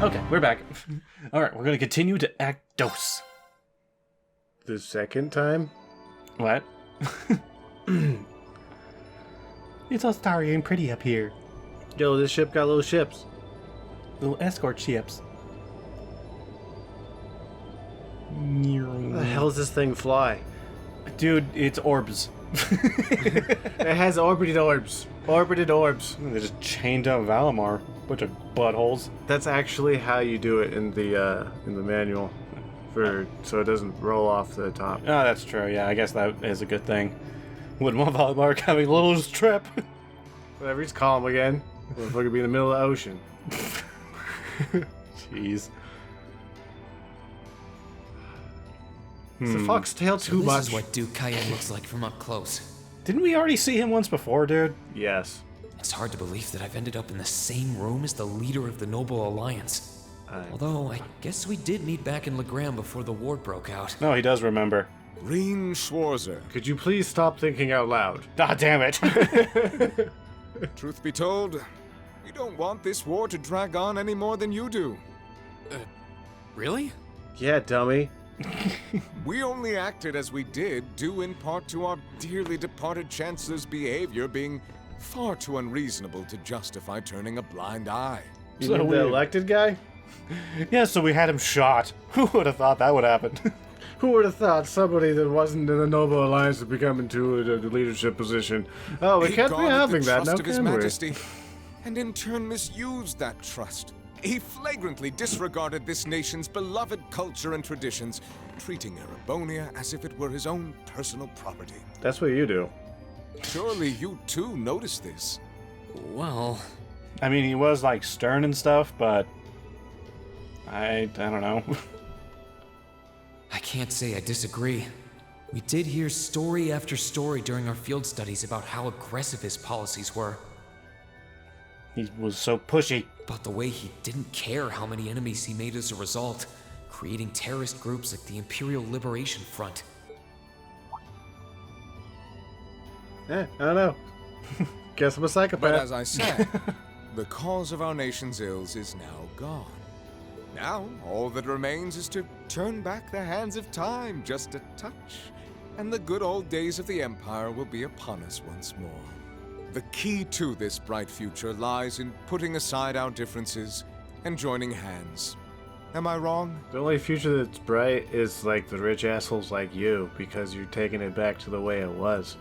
Okay, we're back. Alright, we're gonna continue to Act Dos. The second time? What? It's all starry and pretty up here. Yo, this ship got little ships. Little escort ships. The hell does this thing fly? Dude, it's orbs. It has orbited orbs. Orbited orbs. They just chained up Valimar. Bunch of buttholes. That's actually how you do it in the manual, so it doesn't roll off the top. Oh, that's true. Yeah, I guess that is a good thing. Wouldn't want Valimar having a little trip. Whatever, he's calm again. Motherfucker be in the middle of the ocean. Jeez. It's a foxtail too much. This is what Duke Cayenne looks like from up close. Didn't we already see him once before, dude? Yes. It's hard to believe that I've ended up in the same room as the leader of the Noble Alliance. Although, I guess we did meet back in Legram before the war broke out. No, he does remember. Reen Schwarzer. Could you please stop thinking out loud? Ah, damn it. Truth be told, we don't want this war to drag on any more than you do. Really? Yeah, dummy. We only acted as we did due in part to our dearly departed Chancellor's behavior being far too unreasonable to justify turning a blind eye. You So mean the weird. elected guy? Yeah, so we had him shot. Who would have thought that would happen? Who would have thought somebody that wasn't in the Noble Alliance would become into a leadership position? Oh, we He can't be guarded having the that trust now, of His can we? Majesty, and in turn misused that trust. He flagrantly disregarded this nation's beloved culture and traditions, treating Erebonia as if it were his own personal property. That's what you do. Surely you too noticed this. Well, I mean, he was like stern and stuff, but I don't know. I can't say I disagree. We did hear story after story during our field studies about how aggressive his policies were. He was so pushy. About the way he didn't care how many enemies he made as a result, creating terrorist groups like the Imperial Liberation Front. I don't know. Guess I'm a psychopath. But as I said, the cause of our nation's ills is now gone. Now, all that remains is to turn back the hands of time just a touch, and the good old days of the Empire will be upon us once more. The key to this bright future lies in putting aside our differences and joining hands. Am I wrong? The only future that's bright is like the rich assholes like you, because you're taking it back to the way it was.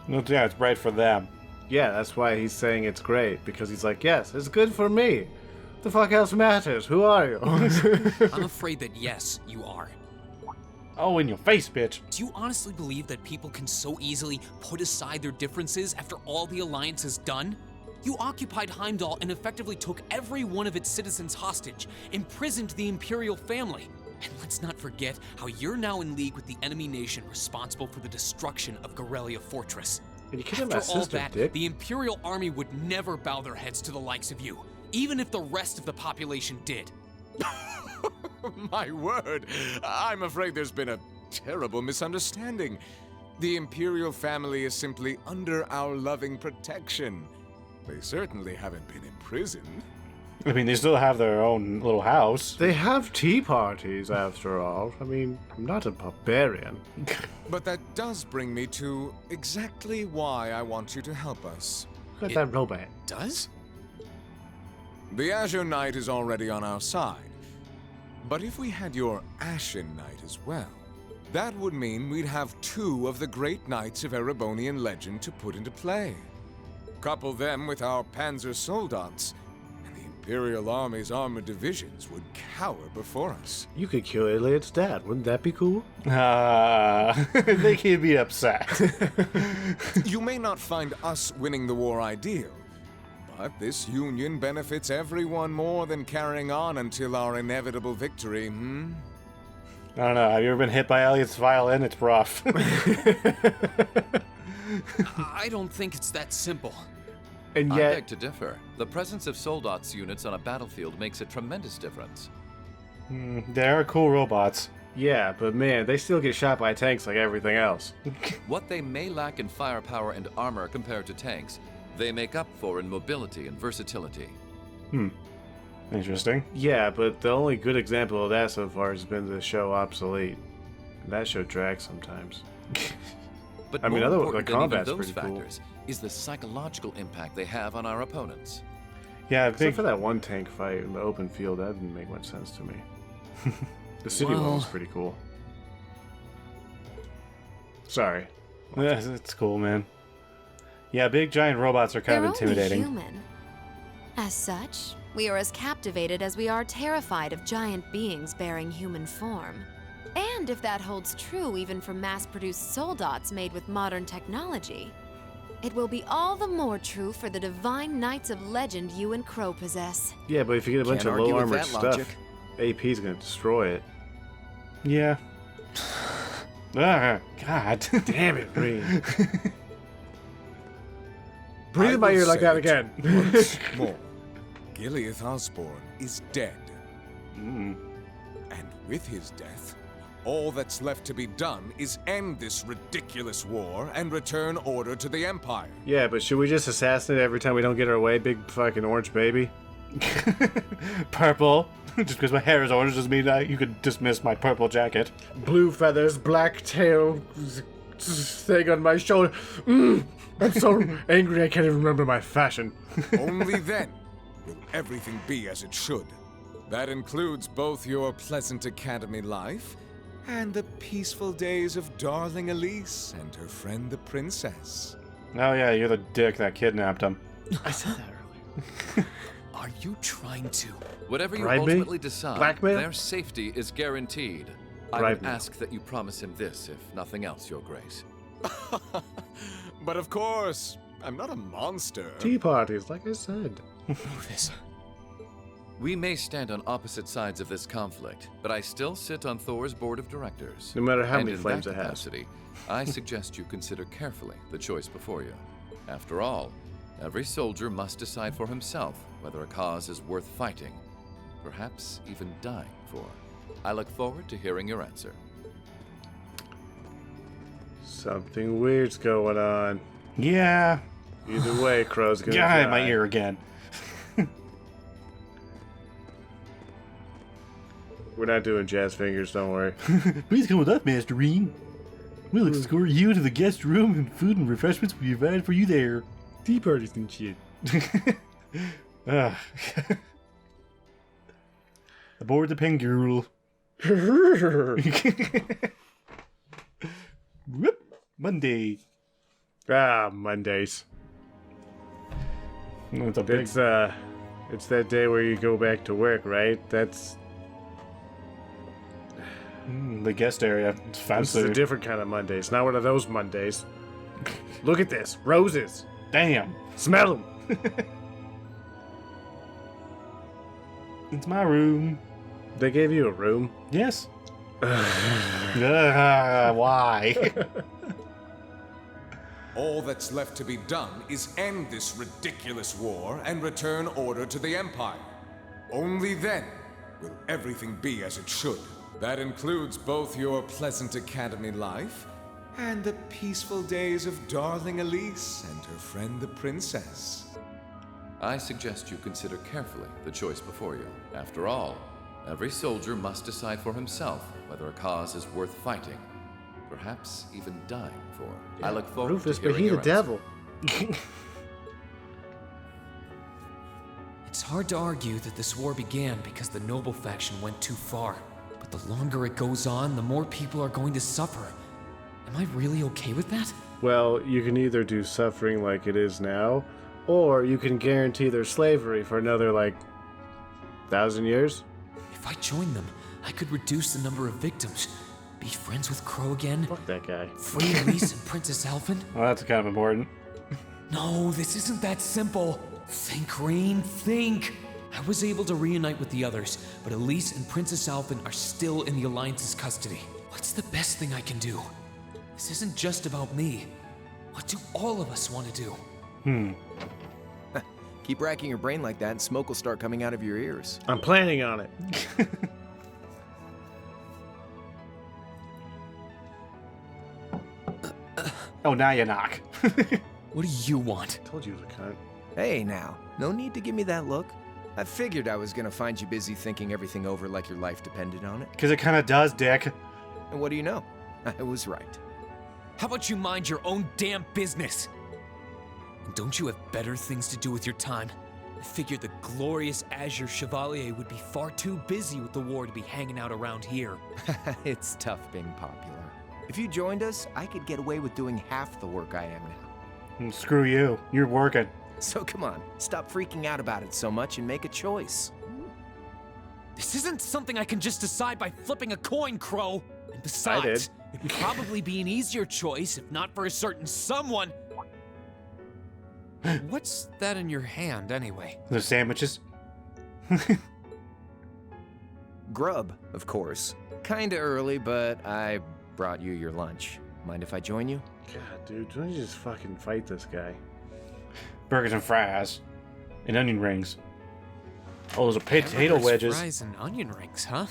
No, yeah, it's bright for them. Yeah, that's why he's saying it's great, because he's like, yes, it's good for me. What the fuck else matters? Who are you? I'm afraid that yes, you are. Oh, in your face, bitch. Do you honestly believe that people can so easily put aside their differences after all the Alliance has done? You occupied Heimdall and effectively took every one of its citizens hostage, imprisoned the Imperial family. And let's not forget how you're now in league with the enemy nation responsible for the destruction of Gorelia Fortress. Are you kidding my After all sister, that, dick? the Imperial army would never bow their heads to the likes of you, even if the rest of the population did. My word, I'm afraid there's been a terrible misunderstanding. The Imperial family is simply under our loving protection. They certainly haven't been imprisoned. I mean, they still have their own little house. They have tea parties, after all. I mean, I'm not a barbarian. But that does bring me to exactly why I want you to help us. Look at that robot. Does? The Azure Knight is already on our side. But if we had your Ashen Knight as well, that would mean we'd have two of the great knights of Erebonian legend to put into play. Couple them with our Panzer Soldats, and the Imperial Army's armored divisions would cower before us. You could kill Iliad's dad. Wouldn't that be cool? I think he'd be upset. You may not find us winning the war ideal, but this union benefits everyone more than carrying on until our inevitable victory, I don't know. Have you ever been hit by Elliot's violin? It's rough. I don't think it's that simple. And I yet, beg to differ. The presence of Soldats units on a battlefield makes a tremendous difference. They're cool robots. yeah, but man, they still get shot by tanks like everything else. What they may lack in firepower and armor compared to tanks, they make up for in mobility and versatility. Interesting. Yeah, but the only good example of that so far has been the show Obsolete. And that show drags sometimes. But I mean, more the important than even combat's those pretty cool. factors is the psychological impact they have on our opponents. Yeah, Except big. for that one tank fight in the open field, that didn't make much sense to me. The city one was pretty cool. Sorry. Yeah, it's cool, man. Yeah, big giant robots are kind They're of intimidating. only human. As such, we are as captivated as we are terrified of giant beings bearing human form. And if that holds true even for mass-produced soldats made with modern technology, it will be all the more true for the divine knights of legend you and Crow possess. Yeah, but if you get a bunch Can't of low argue with armored that stuff, logic. AP's gonna destroy it. Yeah. Ah, God. Damn it, Green. I Breathe in my will ear like say that it again. Once more. Gileath Osborne is dead. Mm. And with his death, all that's left to be done is end this ridiculous war and return order to the Empire. Yeah, but should we just assassinate every time we don't get our way, big fucking orange baby? Purple. Just because my hair is orange doesn't mean you could dismiss my purple jacket. Blue feathers, black tail thing on my shoulder. I'm so angry I can't even remember my fashion. Only then will everything be as it should. That includes both your pleasant academy life and the peaceful days of darling Elise and her friend the princess. Oh yeah, you're the dick that kidnapped him. I said that earlier. Are you trying to? Whatever you Bribe me? ultimately decide, Blackmail? their safety is guaranteed. I Bribe would me. ask that you promise him this, if nothing else, Your Grace. But of course, I'm not a monster. Tea parties, like I said. This. We may stand on opposite sides of this conflict, but I still sit on Thor's board of directors. No matter how And many in flames that it has. capacity, I suggest you consider carefully the choice before you. After all, every soldier must decide for himself whether a cause is worth fighting, perhaps even dying for. I look forward to hearing your answer. Something weird's going on. Yeah. Either way, Crow's gonna Yeah, die. my ear again. We're not doing jazz fingers, don't worry. Please come with us, Master Reen. We'll escort you to the guest room, and food and refreshments will be provided for you there. Tea parties and shit. Ugh. Aboard the Pengirl. Whoop. Monday. Mondays. It's a big... It's that day where you go back to work, right? That's the guest area. It's this fancy. is a different kind of Monday. It's not one of those Mondays. Look at this, roses. Damn. Smell them. It's my room. They gave you a room. Yes. Why? All that's left to be done is end this ridiculous war and return order to the Empire. Only then will everything be as it should. That includes both your pleasant academy life and the peaceful days of darling Elise and her friend the princess. I suggest you consider carefully the choice before you. After all, every soldier must decide for himself whether a cause is worth fighting, perhaps even dying for. I look forward Rufus, to but hearing he the your answer. devil. It's hard to argue that this war began because the noble faction went too far. But the longer it goes on, the more people are going to suffer. Am I really okay with that? Well, you can either do suffering like it is now, or you can guarantee their slavery for another, 1,000 years. If I join them, I could reduce the number of victims, be friends with Crow again, Fuck that guy. free Elise and Princess Alphen. Well, that's kind of important. No, this isn't that simple. Think, Rain, think. I was able to reunite with the others, but Elise and Princess Alphen are still in the Alliance's custody. What's the best thing I can do? This isn't just about me. What do all of us want to do? Keep racking your brain like that and smoke will start coming out of your ears. I'm planning on it. Oh, now you knock. What do you want? Told you it was a cunt. Hey now, no need to give me that look. I figured I was gonna find you busy thinking everything over like your life depended on it. Because it kind of does, Dick. And what do you know? I was right. How about you mind your own damn business? And don't you have better things to do with your time? I figured the glorious Azure Chevalier would be far too busy with the war to be hanging out around here. It's tough being popular. If you joined us, I could get away with doing half the work I am now. And screw you. You're working. So come on, stop freaking out about it so much and make a choice. This isn't something I can just decide by flipping a coin, Crow. And besides, it'd probably be an easier choice if not for a certain someone. What's that in your hand, anyway? The sandwiches. Grub, of course. Kinda early, but I brought you your lunch. Mind if I join you? God, dude, don't you just fucking fight this guy? Burgers and fries. And onion rings. Oh, those are potato Hamburgers, wedges. Fries and onion rings, huh?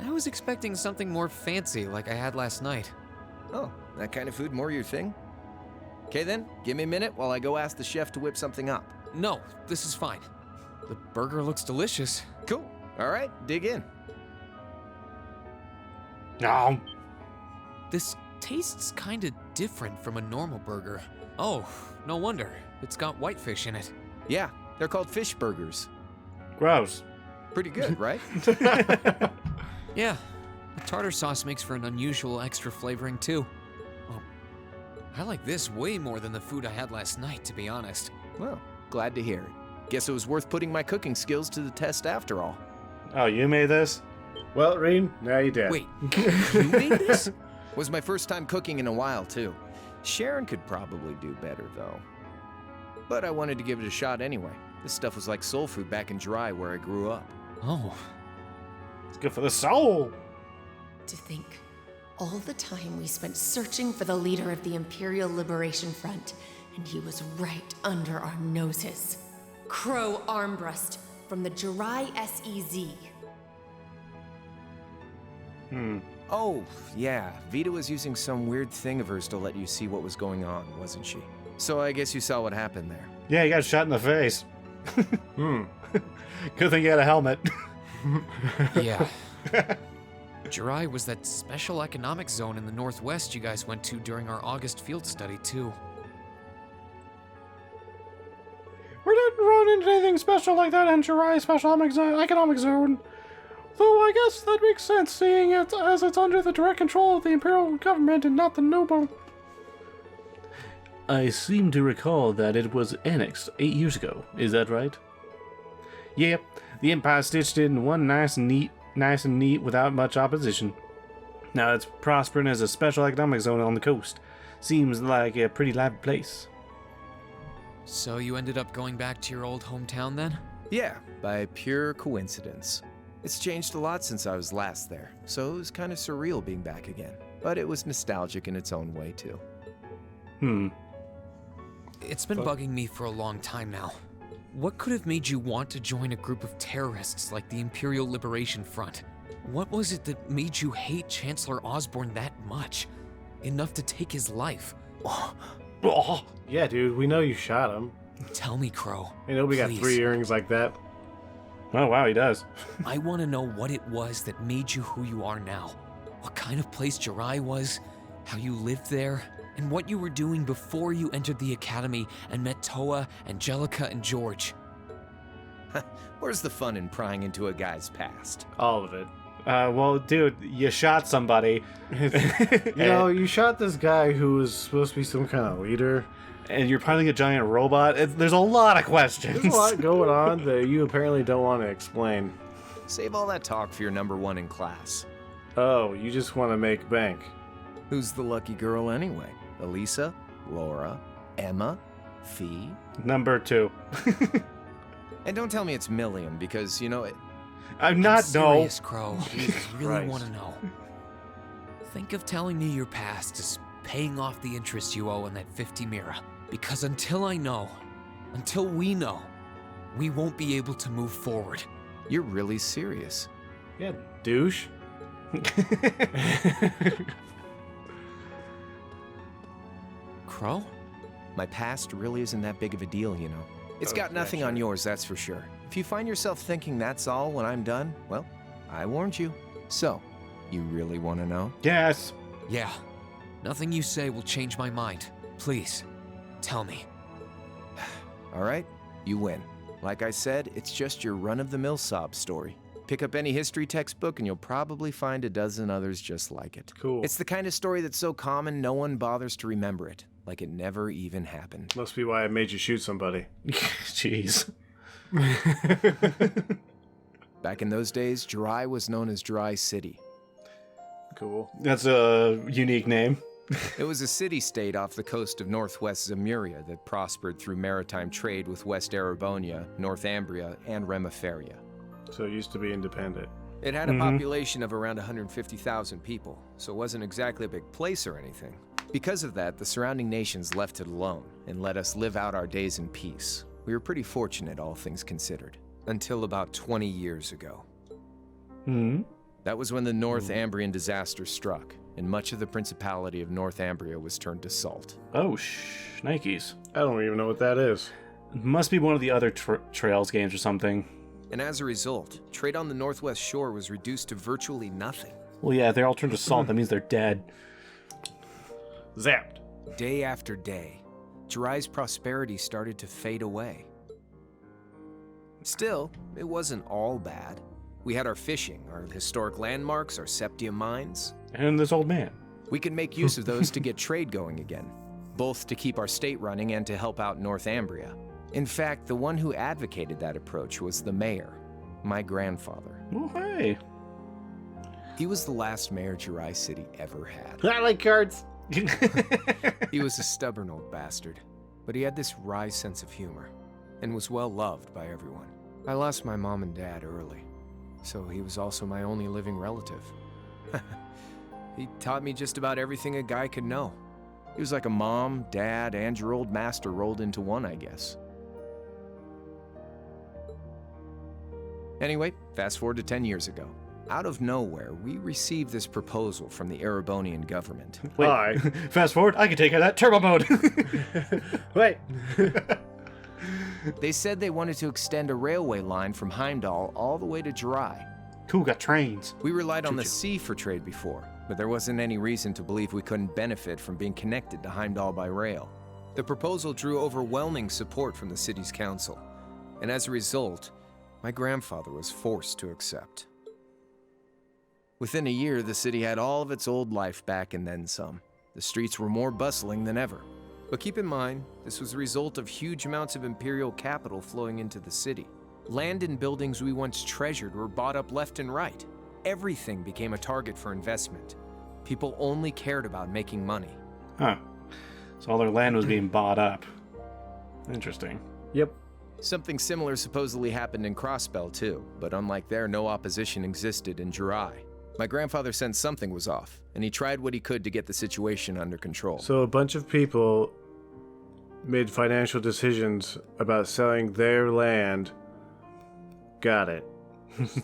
I was expecting something more fancy like I had last night. Oh, that kind of food more your thing? Okay then, give me a minute while I go ask the chef to whip something up. No, this is fine. The burger looks delicious. Cool. All right, dig in. No. This tastes kinda different from a normal burger. Oh, no wonder. It's got whitefish in it. Yeah, they're called fish burgers. Gross. Pretty good, right? Yeah, the tartar sauce makes for an unusual extra flavoring too. Oh, I like this way more than the food I had last night, to be honest. Well, glad to hear it. Guess it was worth putting my cooking skills to the test after all. Oh, you made this? Well, Reen, now you did. Wait, you made this? Was my first time cooking in a while, too. Sharon could probably do better, though. But I wanted to give it a shot anyway. This stuff was like soul food back in Dry, where I grew up. Oh, It's good for the soul. To think, all the time we spent searching for the leader of the Imperial Liberation Front, and he was right under our noses. Crow Armbrust from the Jirai SEZ. Oh, yeah. Vita was using some weird thing of hers to let you see what was going on, wasn't she? So I guess you saw what happened there. Yeah, you got shot in the face. Good thing you had a helmet. yeah. Jirai was that special economic zone in the Northwest you guys went to during our August field study, too. We didn't run into anything special like that in Jirai Special Economic Zone. Though I guess that makes sense, seeing it as it's under the direct control of the Imperial government and not the noble. I seem to recall that it was annexed 8 years ago. Is that right? Yep. The Empire stitched it in one nice and neat without much opposition. Now it's prospering as a special economic zone on the coast. Seems like a pretty lively place. So you ended up going back to your old hometown then? Yeah, by pure coincidence. It's changed a lot since I was last there, so it was kind of surreal being back again. But it was nostalgic in its own way, too. It's been bugging me for a long time now. What could have made you want to join a group of terrorists like the Imperial Liberation Front? What was it that made you hate Chancellor Osborne that much? Enough to take his life? Oh, Yeah, dude, we know you shot him. Tell me, Crow. I know we got please. 3 earrings like that. oh wow, he does. I want to know what it was that made you who you are now. What kind of place Jirai was, how you lived there, and what you were doing before you entered the academy and met Toa, Angelica, and George. Where's the fun in prying into a guy's past? All of it. Well, dude, you shot somebody. You know, you shot this guy who was supposed to be some kind of leader. And you're piloting a giant robot. There's a lot of questions. There's a lot going on that you apparently don't want to explain. Save all that talk for your number 1 in class. Oh, you just want to make bank. Who's the lucky girl anyway? Elisa? Laura? Emma? Fee? Number 2. And don't tell me it's Milliam, because, you know, I'm not, no. Serious, Crow. I really Christ. want to know. Think of telling me your past as paying off the interest you owe on that 50 Mira. Because until I know, until we know, we won't be able to move forward. you're really serious. Yeah, douche. Crow? My past really isn't that big of a deal, you know. It's got nothing on yours, that's for sure. If you find yourself thinking that's all when I'm done, well, I warned you. So, you really want to know? Yes. Yeah. Nothing you say will change my mind. Please, tell me. All right, you win. Like I said, it's just your run-of-the-mill sob story. Pick up any history textbook and you'll probably find a dozen others just like it. Cool. It's the kind of story that's so common no one bothers to remember it, like it never even happened. Must be why I made you shoot somebody. Jeez. Back in those days, Jirai was known as Dry City. Cool. That's a unique name. It was a city-state off the coast of northwest Zemuria that prospered through maritime trade with West Erebonia, Northumbria, and Remiferia. So it used to be independent. It had a population of around 150,000 people, so it wasn't exactly a big place or anything. Because of that, the surrounding nations left it alone and let us live out our days in peace. We were pretty fortunate, all things considered, until about 20 years ago. That was when the Northumbrian disaster struck, and much of the Principality of Northumbria was turned to salt. Oh, Nikes. I don't even know what that is. Must be one of the other Trails games or something. And as a result, trade on the northwest shore was reduced to virtually nothing. Well, yeah, they're all turned to salt. That means they're dead. Zapped. Day after day, Jirai's prosperity started to fade away. Still, it wasn't all bad. We had our fishing, our historic landmarks, our septium mines. And this old man. We could make use of those to get trade going again, both to keep our state running and to help out Northumbria. In fact, the one who advocated that approach was the mayor, my grandfather. Oh, hey. He was the last mayor Jirai City ever had. I like cards. He was a stubborn old bastard, but he had this wry sense of humor and was well loved by everyone. I lost my mom and dad early, so he was also my only living relative. He taught me just about everything a guy could know. He was like a mom, dad, and your old master rolled into one, I guess. Anyway, fast forward to 10 years ago. Out of nowhere, we received this proposal from the Erebonian government. Wait, Hi. fast forward, I can take out that turbo mode. Wait. They said they wanted to extend a railway line from Heimdall all the way to Jirai. Cool, got trains. We relied on the sea for trade before, but there wasn't any reason to believe we couldn't benefit from being connected to Heimdall by rail. The proposal drew overwhelming support from the city's council, and as a result, my grandfather was forced to accept. Within a year, the city had all of its old life back and then some. The streets were more bustling than ever. But keep in mind, this was a result of huge amounts of imperial capital flowing into the city. Land and buildings we once treasured were bought up left and right. Everything became a target for investment. People only cared about making money. Huh. So all their land was being bought up. Interesting. Yep. Something similar supposedly happened in Crossbell too, but unlike there, no opposition existed in Jirai. My grandfather sensed something was off, and he tried what he could to get the situation under control. So a bunch of people made financial decisions about selling their land. Got it.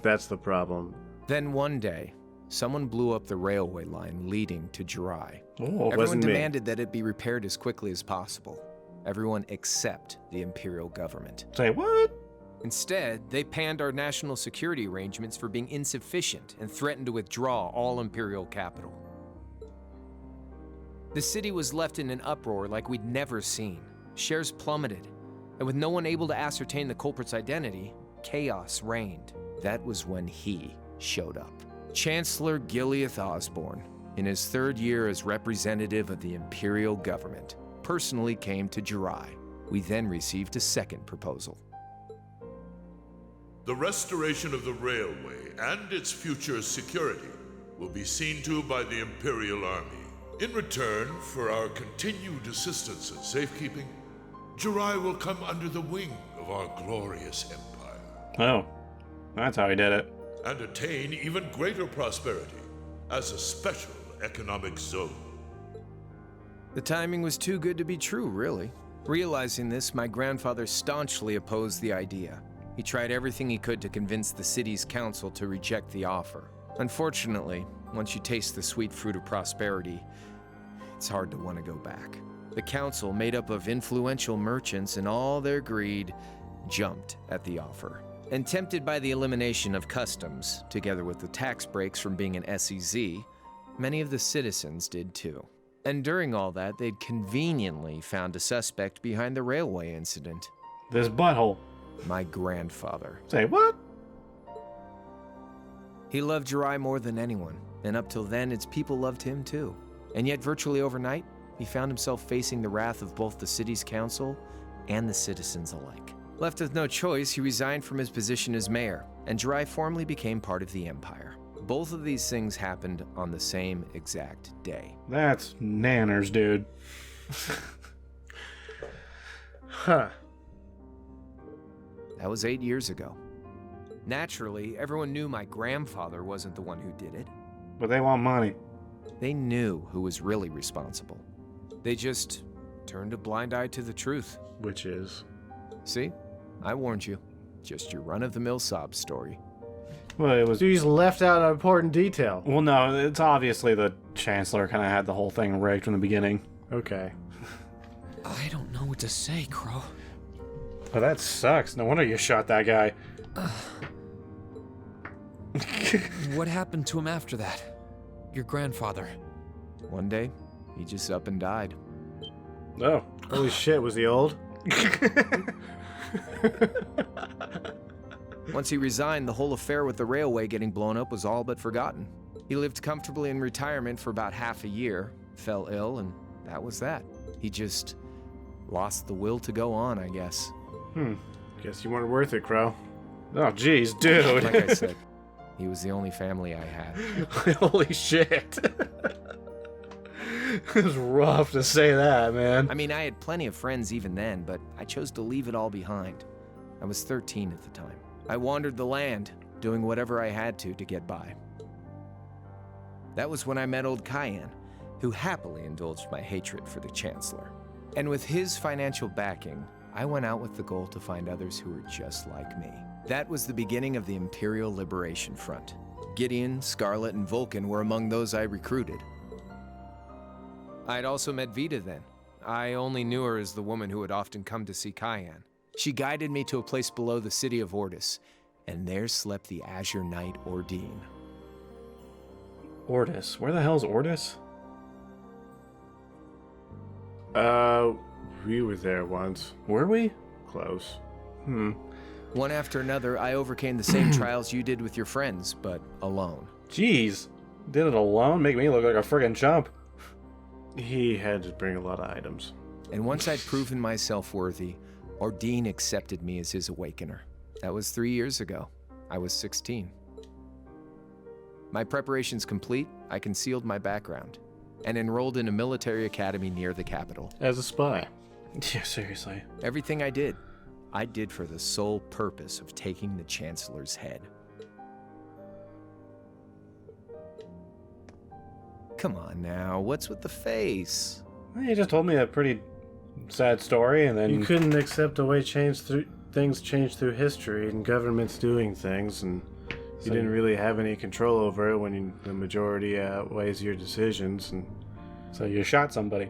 That's the problem. Then one day, someone blew up the railway line leading to Jirai. Oh, Everyone wasn't me. demanded that it be repaired as quickly as possible. Everyone except the imperial government. say what? Instead, they panned our national security arrangements for being insufficient and threatened to withdraw all imperial capital. The city was left in an uproar like we'd never seen. Shares plummeted, and with no one able to ascertain the culprit's identity, chaos reigned. That was when he showed up. Chancellor Gileath Osborne, in his third year as representative of the imperial government, personally came to Jirai. We then received a second proposal. The restoration of the railway and its future security will be seen to by the Imperial Army. In return for our continued assistance in safekeeping, Jirai will come under the wing of our glorious empire. Oh, that's how he did it. And attain even greater prosperity as a special economic zone. The timing was too good to be true, really. Realizing this, my grandfather staunchly opposed the idea. He tried everything he could to convince the city's council to reject the offer. Unfortunately, once you taste the sweet fruit of prosperity, it's hard to want to go back. The council, made up of influential merchants and all their greed, jumped at the offer. And tempted by the elimination of customs, together with the tax breaks from being an SEZ, many of the citizens did too. And during all that, they'd conveniently found a suspect behind the railway incident. This butthole. My grandfather. Say what? He loved Jirai more than anyone, and up till then, its people loved him too. And yet, virtually overnight, he found himself facing the wrath of both the city's council and the citizens alike. Left with no choice, he resigned from his position as mayor, and Jirai formally became part of the empire. Both of these things happened on the same exact day. That's nanners, dude. Huh. That was 8 years ago. Naturally, everyone knew my grandfather wasn't the one who did it. But they want money. They knew who was really responsible. They just turned a blind eye to the truth. Which is? See? I warned you. Just your run-of-the-mill sob story. Well, it was... He's left out an important detail. Well, no, it's obviously the Chancellor kind of had the whole thing rigged from the beginning. Okay. I don't know what to say, Crow. Oh, that sucks. No wonder you shot that guy. What happened to him after that? Your grandfather. One day, he just up and died. Oh. Holy shit, was he old? Once he resigned, the whole affair with the railway getting blown up was all but forgotten. He lived comfortably in retirement for about half a year, fell ill, and that was that. He just lost the will to go on, I guess. Guess you weren't worth it, Crow. Oh, jeez, dude. Like I said, he was the only family I had. Holy shit. It was rough to say that, man. I mean, I had plenty of friends even then, but I chose to leave it all behind. I was 13 at the time. I wandered the land, doing whatever I had to get by. That was when I met old Cayenne, who happily indulged my hatred for the Chancellor. And with his financial backing, I went out with the goal to find others who were just like me. That was the beginning of the Imperial Liberation Front. Gideon, Scarlet, and Vulcan were among those I recruited. I'd also met Vita then. I only knew her as the woman who had often come to see Cayenne. She guided me to a place below the city of Ortis, and there slept the Azure Knight Ordine. Ortis. Where the hell's Ortis? We were there once. Were we? Close. One after another, I overcame the same trials you did with your friends, but alone. Jeez. Did it alone? Make me look like a friggin' chump. He had to bring a lot of items. And once I'd proven myself worthy, Ordine accepted me as his awakener. That was 3 years ago. I was 16. My preparations complete, I concealed my background and enrolled in a military academy near the capital. As a spy. Yeah, seriously. Everything I did for the sole purpose of taking the Chancellor's head. Come on now, what's with the face? You just told me a pretty sad story, and then... You couldn't accept the way things change through history and governments doing things, and you didn't really have any control over it when the majority outweighs your decisions. And so you shot somebody.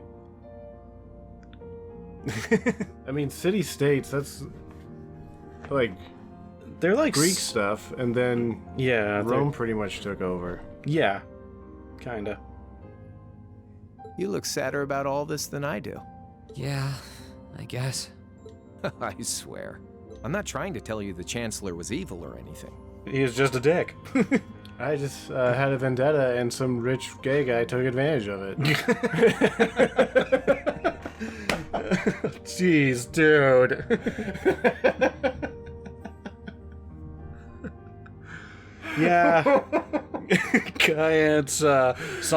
I mean, city-states, that's like... They're like... Greek stuff, and then yeah, Rome pretty much took over. Yeah, kinda. You look sadder about all this than I do. Yeah, I guess. I swear. I'm not trying to tell you the Chancellor was evil or anything. He was just a dick. I just had a vendetta, and some rich gay guy took advantage of it. Jeez, dude. Yeah. Cayenne saw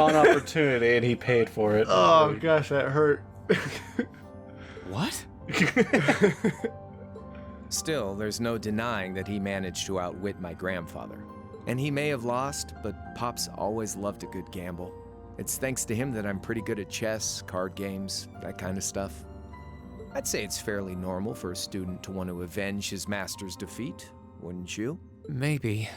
an opportunity and he paid for it. Oh gosh, that hurt. What? Still, there's no denying that he managed to outwit my grandfather. And he may have lost, but Pop's always loved a good gamble. It's thanks to him that I'm pretty good at chess, card games, that kind of stuff. I'd say it's fairly normal for a student to want to avenge his master's defeat, wouldn't you? Maybe.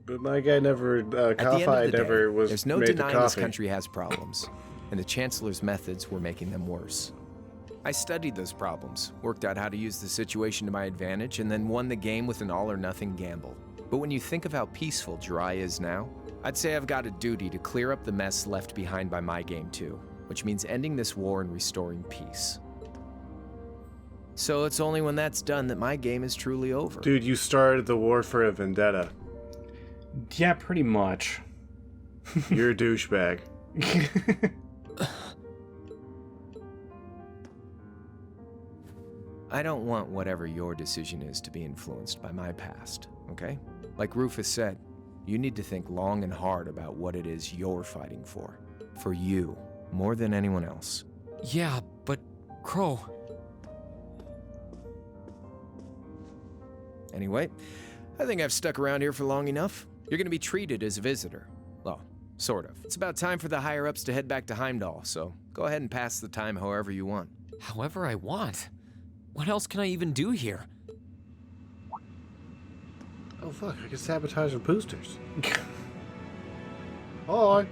But my guy never, At the end of coffee the never day, was there's no made the denying this coffee. country has problems, and the Chancellor's methods were making them worse. I studied those problems, worked out how to use the situation to my advantage, and then won the game with an all-or-nothing gamble. But when you think of how peaceful Dry is now, I'd say I've got a duty to clear up the mess left behind by my game too, which means ending this war and restoring peace. So it's only when that's done that my game is truly over. Dude, you started the war for a vendetta. Yeah, pretty much. You're a douchebag. I don't want whatever your decision is to be influenced by my past, okay? Like Rufus said, you need to think long and hard about what it is you're fighting for. For you, more than anyone else. Yeah, but Crow. Anyway, I think I've stuck around here for long enough. You're gonna be treated as a visitor. Well, sort of. It's about time for the higher-ups to head back to Heimdall, so go ahead and pass the time however you want. However I want. What else can I even do here? Oh fuck, I can sabotage the boosters. Hi.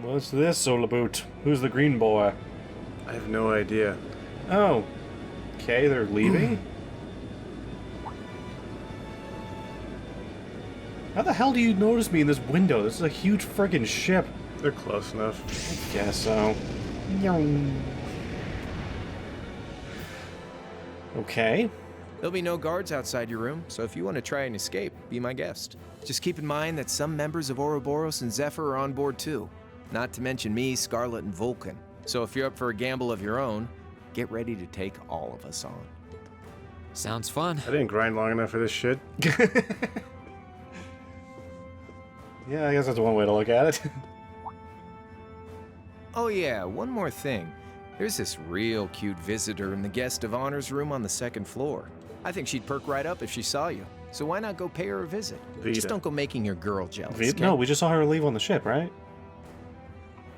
What's this, Solar Boot? Who's the green boy? I have no idea. Oh. Okay, they're leaving? How the hell do you notice me in this window? This is a huge friggin' ship. They're close enough. I guess so. Okay. There'll be no guards outside your room, so if you want to try and escape, be my guest. Just keep in mind that some members of Ouroboros and Zephyr are on board too. Not to mention me, Scarlet, and Vulcan. So if you're up for a gamble of your own, get ready to take all of us on. Sounds fun. I didn't grind long enough for this shit. Yeah, I guess that's one way to look at it. Oh yeah, one more thing. There's this real cute visitor in the guest of honors room on the second floor. I think she'd perk right up if she saw you. So why not go pay her a visit? Vita. Just don't go making your girl jealous. okay? No, we just saw her leave on the ship, right?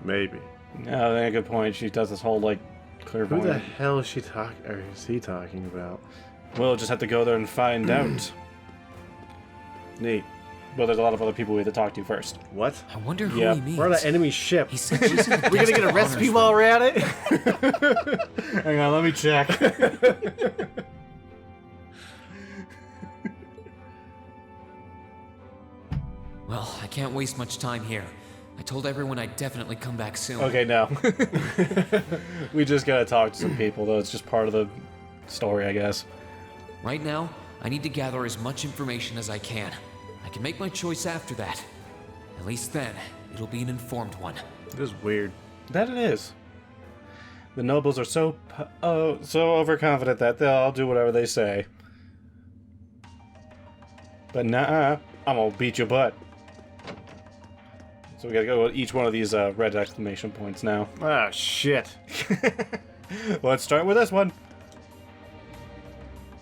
Maybe. No, that's a good point. She does this whole, like, Who clairvoyant. the hell is she is he talking about? We'll just have to go there and find out. Neat. Well, there's a lot of other people we have to talk to first. What? I wonder who Yeah, he means. We're on an enemy ship. He said she's in the We're gonna guest get a of recipe honors while room. we're at it? Hang on, let me check. Well, I can't waste much time here. I told everyone I'd definitely come back soon. Okay, no. We just gotta talk to some people, though. It's just part of the story, I guess. Right now, I need to gather as much information as I can. I can make my choice after that. At least then, it'll be an informed one. This is weird. That it is. The nobles are so overconfident that they'll all do whatever they say. But nah, I'm gonna beat your butt. So we gotta go with each one of these red exclamation points now. Ah, shit. Let's start with this one.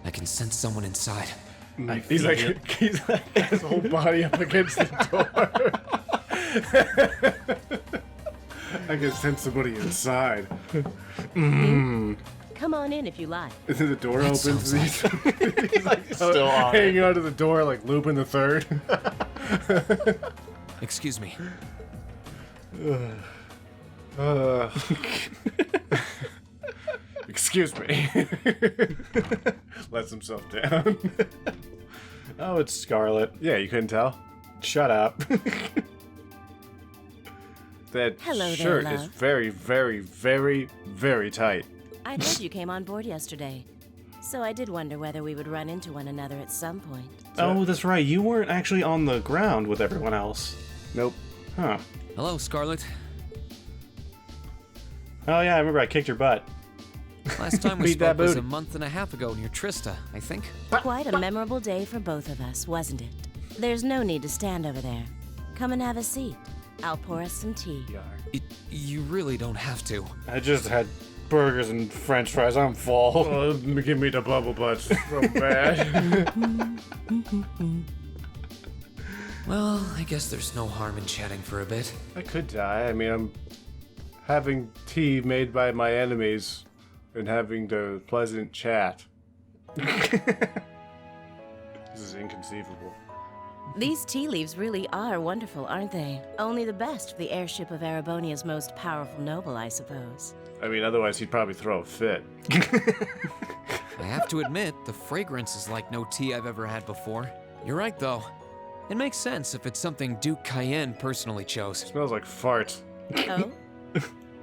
I can sense someone inside. He's like his whole body up against the door. I can sense somebody inside. Come on in if you like. And then the door opens sounds and he's like Still on hanging onto the door like Lupin the Third. Excuse me. Excuse me. Lets himself down. Oh, it's Scarlet. Yeah, you couldn't tell? Shut up. That Hello there, shirt is love. very, very, very, very tight. I heard you came on board yesterday, so I did wonder whether we would run into one another at some point. Oh, that's right. You weren't actually on the ground with everyone else. Nope. Huh. Hello, Scarlet. Oh, yeah, I remember I kicked your butt. Last time we Beat that spoke was a booty. month and a half ago near Trista, I think. Quite a memorable day for both of us, wasn't it? There's no need to stand over there. Come and have a seat. I'll pour us some tea. You really don't have to. I just had burgers and french fries. I'm full. Oh, give me the bubble butts so bad. Well, I guess there's no harm in chatting for a bit. I could die. I mean, I'm having tea made by my enemies and having the pleasant chat. This is inconceivable. These tea leaves really are wonderful, aren't they? Only the best for the airship of Erebonia's most powerful noble, I suppose. I mean, otherwise he'd probably throw a fit. I have to admit, the fragrance is like no tea I've ever had before. You're right, though. It makes sense if it's something Duke Cayenne personally chose. Smells like fart. Oh?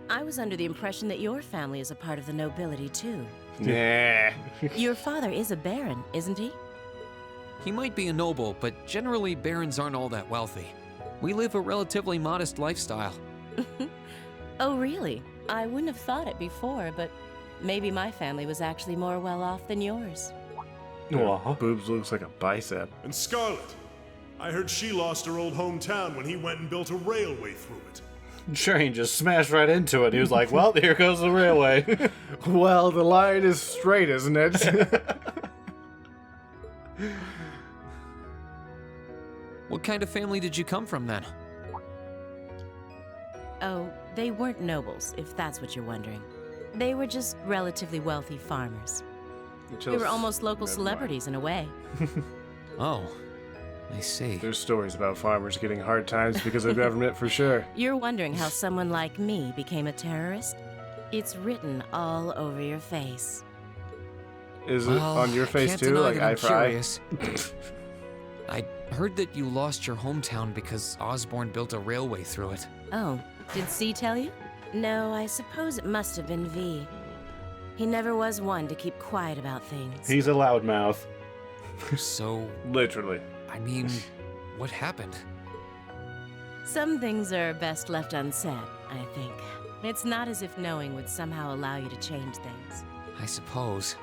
I was under the impression that your family is a part of the nobility, too. Nah. Your father is a baron, isn't he? He might be a noble, but generally barons aren't all that wealthy. We live a relatively modest lifestyle. Oh, really? I wouldn't have thought it before, but maybe my family was actually more well off than yours. Aw. Boobs looks like a bicep. And Scarlet. I heard she lost her old hometown when he went and built a railway through it. Shane just smashed right into it. He was like, well, here goes the railway. Well, the line is straight, isn't it? What kind of family did you come from then? Oh, they weren't nobles, if that's what you're wondering. They were just relatively wealthy farmers. They were almost local celebrities in a way. Oh, I see. There's stories about farmers getting hard times because of government for sure. You're wondering how someone like me became a terrorist? It's written all over your face. Is it on your face can't too, deny like that I'm eye for eye? curious. I heard that you lost your hometown because Osborne built a railway through it. Oh, did C tell you? No, I suppose it must have been V. He never was one to keep quiet about things. He's a loudmouth. So, Literally. I mean, what happened? Some things are best left unsaid, I think. It's not as if knowing would somehow allow you to change things. I suppose.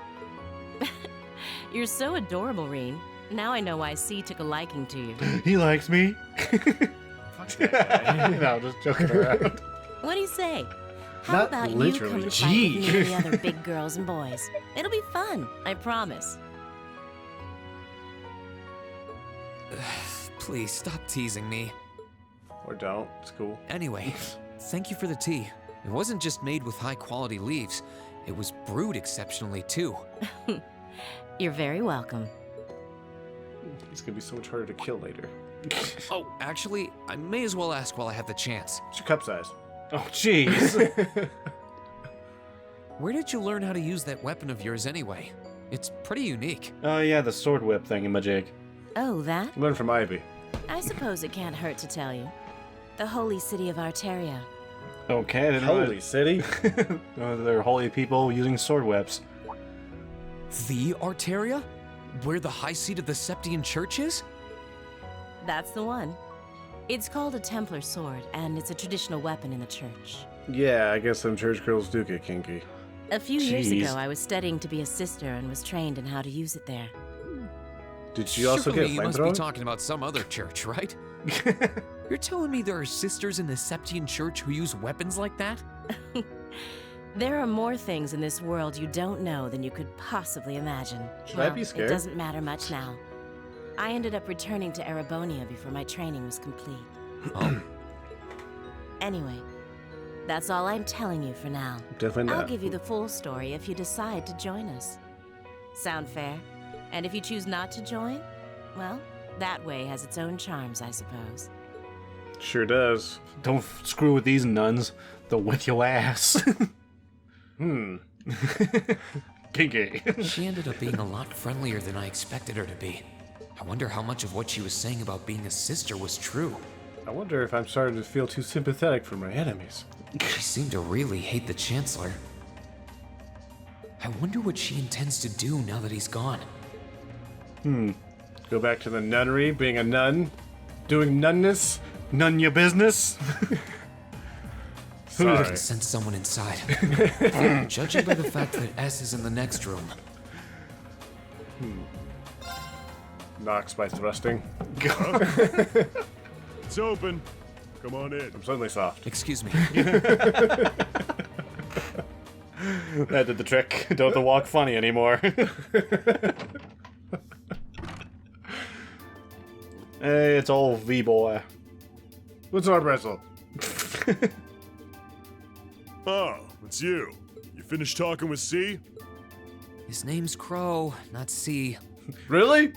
You're so adorable, Reen. Now I know why C took a liking to you. He likes me. No, just joking around. What do you say? How Not about you literally. come and fight with me and the other big girls and boys? It'll be fun, I promise. Please stop teasing me. Or don't. It's cool. Anyway, thank you for the tea. It wasn't just made with high quality leaves, it was brewed exceptionally too. You're very welcome. He's gonna be so much harder to kill later. Oh, actually, I may as well ask while I have the chance. What's your cup size? Oh, jeez. Where did you learn how to use that weapon of yours anyway? It's pretty unique. Oh, yeah, the sword whip thingamajig. Oh, that? Learn from Ivy. I suppose it can't hurt to tell you. The holy city of Arteria. Okay, I didn't Holy city. They're holy people using sword whips. The Arteria? Where the high seat of the Septian Church is? That's the one. It's called a Templar sword, and it's a traditional weapon in the church. Yeah, I guess some church girls do get kinky. A few years Jeez. ago, I was studying to be a sister and was trained in how to use it there. Did you also Surely get you must be flamethrower? talking about some other church, right? You're telling me there are sisters in the Septian Church who use weapons like that? There are more things in this world you don't know than you could possibly imagine. Should I be scared? It doesn't matter much now. I ended up returning to Erebonia before my training was complete. Oh. Anyway, that's all I'm telling you for now. Definitely I'll not. give you the full story if you decide to join us. Sound fair? And if you choose not to join, well, that way has its own charms, I suppose. Sure does. Don't screw with these nuns. They'll whip your ass. Kinky. She ended up being a lot friendlier than I expected her to be. I wonder how much of what she was saying about being a sister was true. I wonder if I'm starting to feel too sympathetic for my enemies. She seemed to really hate the Chancellor. I wonder what she intends to do now that he's gone. Go back to the nunnery, being a nun, doing nunness. None your business. Sorry. I sent someone inside. Judging by the fact that S is in the next room. Knocks by thrusting. It's open. Come on in. I'm suddenly soft. Excuse me. That did the trick. Don't have to walk funny anymore. Hey, it's old V-boy. What's arm wrestle? Oh, it's you. You finished talking with C? His name's Crow, not C. Really?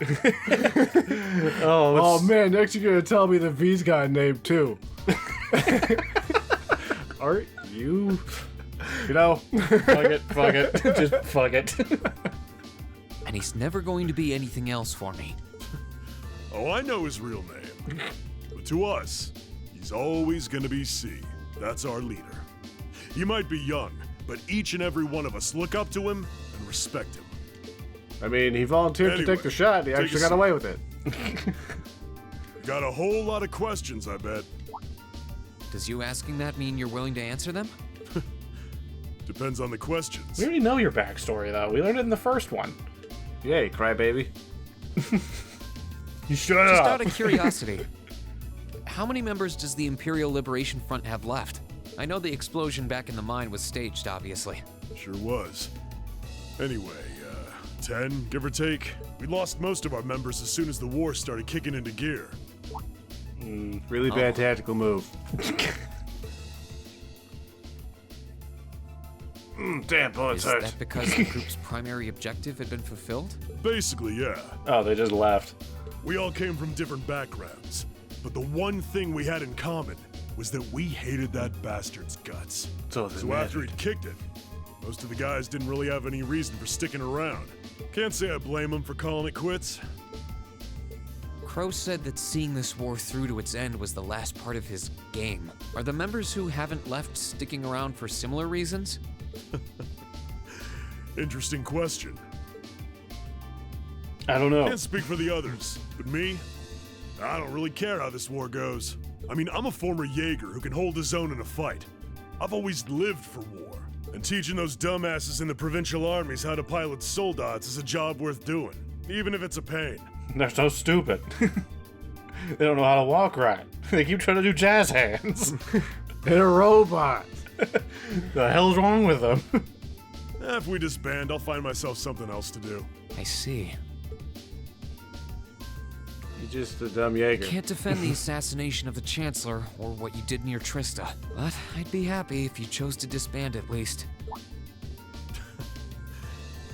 Oh, Oh man, next you're gonna tell me the V's got a name too. Aren't you? You know, fuck it. Just fuck it. And he's never going to be anything else for me. Oh, I know his real name. But to us, he's always gonna be C. That's our leader. He might be young, but each and every one of us look up to him and respect him. I mean, he volunteered to take the shot. He actually got away with it. You got a whole lot of questions, I bet. Does you asking that mean you're willing to answer them? Depends on the questions. We already know your backstory, though. We learned it in the first one. Yay, crybaby. You shut Just up. out of curiosity, how many members does the Imperial Liberation Front have left? I know the explosion back in the mine was staged, obviously. Sure was. Anyway, 10, give or take. We lost most of our members as soon as the war started kicking into gear. Really bad tactical move. Damn, bullets Is hurt. that because the group's primary objective had been fulfilled? Basically, yeah. Oh, they just left. We all came from different backgrounds, but the one thing we had in common was that we hated that bastard's guts. So After he'd kicked it, most of the guys didn't really have any reason for sticking around. Can't say I blame them for calling it quits. Crow said that seeing this war through to its end was the last part of his game. Are the members who haven't left sticking around for similar reasons? Interesting question. I don't know. Can't speak for the others, but me, I don't really care how this war goes. I mean, I'm a former Jaeger who can hold his own in a fight. I've always lived for war, and teaching those dumbasses in the provincial armies how to pilot soldats is a job worth doing, even if it's a pain. They're so stupid. They don't know how to walk right. They keep trying to do jazz hands. They're robots. The hell's wrong with them? If we disband, I'll find myself something else to do. I see. You're just a dumb Jaeger. Can't defend the assassination of the Chancellor or what you did near Trista, but I'd be happy if you chose to disband at least.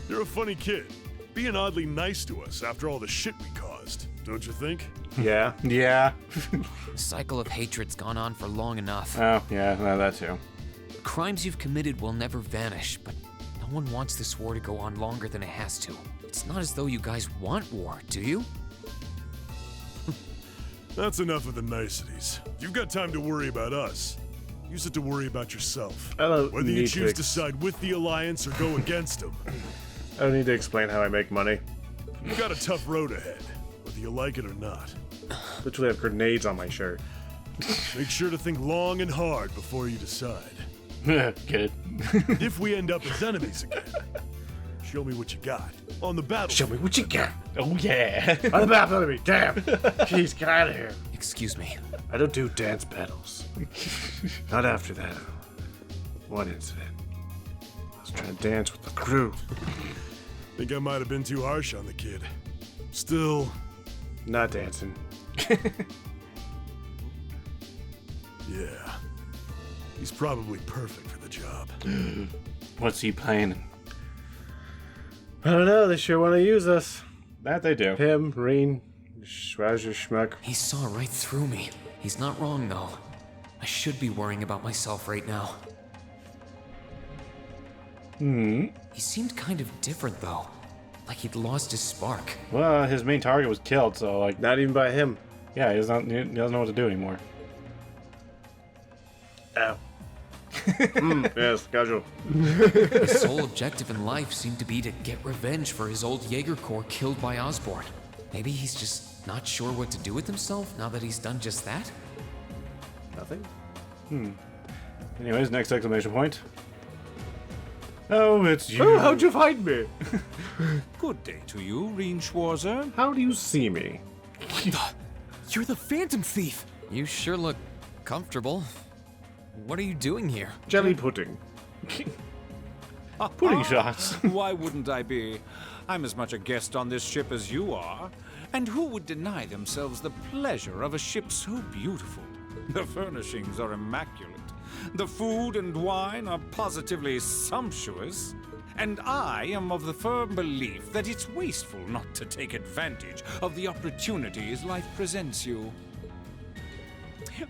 You're a funny kid, being oddly nice to us after all the shit we caused, don't you think? Yeah. Yeah. The cycle of hatred's gone on for long enough. Oh, yeah, no, that too. The crimes you've committed will never vanish, but no one wants this war to go on longer than it has to. It's not as though you guys want war, do you? That's enough of the niceties. You've got time to worry about us. Use it to worry about yourself. Whether you choose to side with the Alliance or go against them. I don't need to explain how I make money. You've got a tough road ahead, whether you like it or not. Literally have grenades on my shirt. Make sure to think long and hard before you decide. Get it? If we end up as enemies again, show me what you got. On the battlefield. Show me what you got. Oh, yeah. On the battlefield of me. Damn. Jeez, get out of here. Excuse me. I don't do dance battles. Not after that one incident. I was trying to dance with the crew. Think I might have been too harsh on the kid. Still, not dancing. Yeah. He's probably perfect for the job. What's he playing? I don't know. They sure want to use us. That they do. Him, Reen, Schwazzer, Schmuck. He saw right through me. He's not wrong, though. I should be worrying about myself right now. He seemed kind of different, though. Like he'd lost his spark. Well, his main target was killed, so, like... Not even by him. Yeah, he doesn't know what to do anymore. Ow. Yes, casual. His sole objective in life seemed to be to get revenge for his old Jaeger Corps killed by Osborn. Maybe he's just not sure what to do with himself now that he's done just that? Nothing? Anyways, next exclamation point. Oh, it's you. Oh, how'd you find me? Good day to you, Reen Schwarzer. How do you see me? You're the Phantom Thief! You sure look comfortable. What are you doing here? Jelly pudding. Pudding shots. Why wouldn't I be? I'm as much a guest on this ship as you are. And who would deny themselves the pleasure of a ship so beautiful? The furnishings are immaculate. The food and wine are positively sumptuous. And I am of the firm belief that it's wasteful not to take advantage of the opportunities life presents you.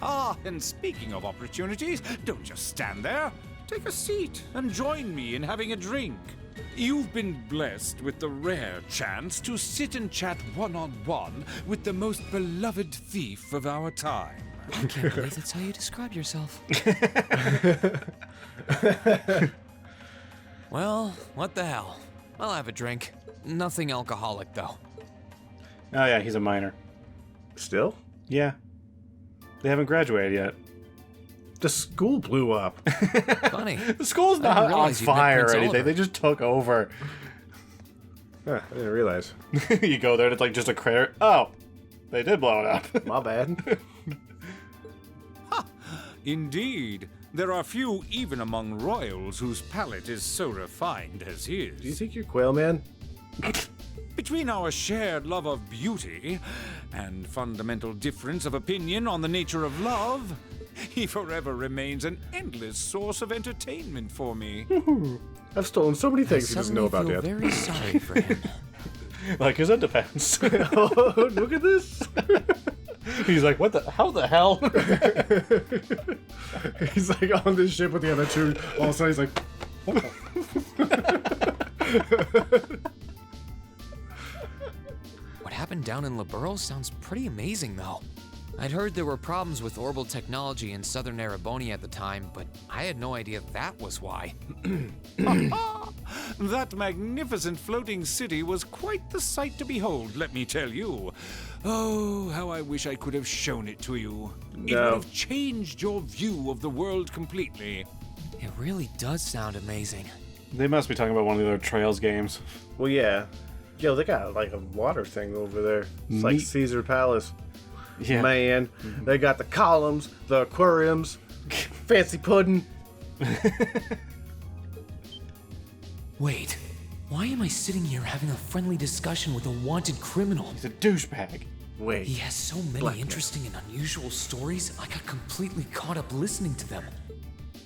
Ah, and speaking of opportunities, don't just stand there. Take a seat and join me in having a drink. You've been blessed with the rare chance to sit and chat one-on-one with the most beloved thief of our time. I can't believe that's how you describe yourself. Well, what the hell? I'll have a drink. Nothing alcoholic, though. Oh yeah, he's a minor. Still? Yeah. They haven't graduated yet. The school blew up. Funny. The school's I not didn't on realize you'd met fire or Prince anything. Oliver. They just took over. Huh, I didn't realize. You go there and it's like just a crater. Oh, they did blow it up. My bad. Indeed, there are few even among royals whose palate is so refined as his. Do you think you're Quail Man? Between our shared love of beauty and fundamental difference of opinion on the nature of love, he forever remains an endless source of entertainment for me. I've stolen so many things he doesn't know about feel yet. very sorry for him. Like, cause it depends. Oh, look at this. He's like, what the? How the hell? He's like on this ship with the other two. All of a sudden he's like, what the? What happened down in Liberl sounds pretty amazing, though. I'd heard there were problems with orbital technology in southern Erebonia at the time, but I had no idea that was why. That magnificent floating city was quite the sight to behold, let me tell you. Oh, how I wish I could have shown it to you. It would have changed your view of the world completely. It really does sound amazing. They must be talking about one of the other Trails games. Well, yeah. Yo, they got like a water thing over there. It's like Neat. Caesar Palace. Yeah. Man, they got the columns, the aquariums, fancy pudding. Wait, why am I sitting here having a friendly discussion with a wanted criminal? He's a douchebag. Wait. He has so many interesting and unusual stories, I got completely caught up listening to them.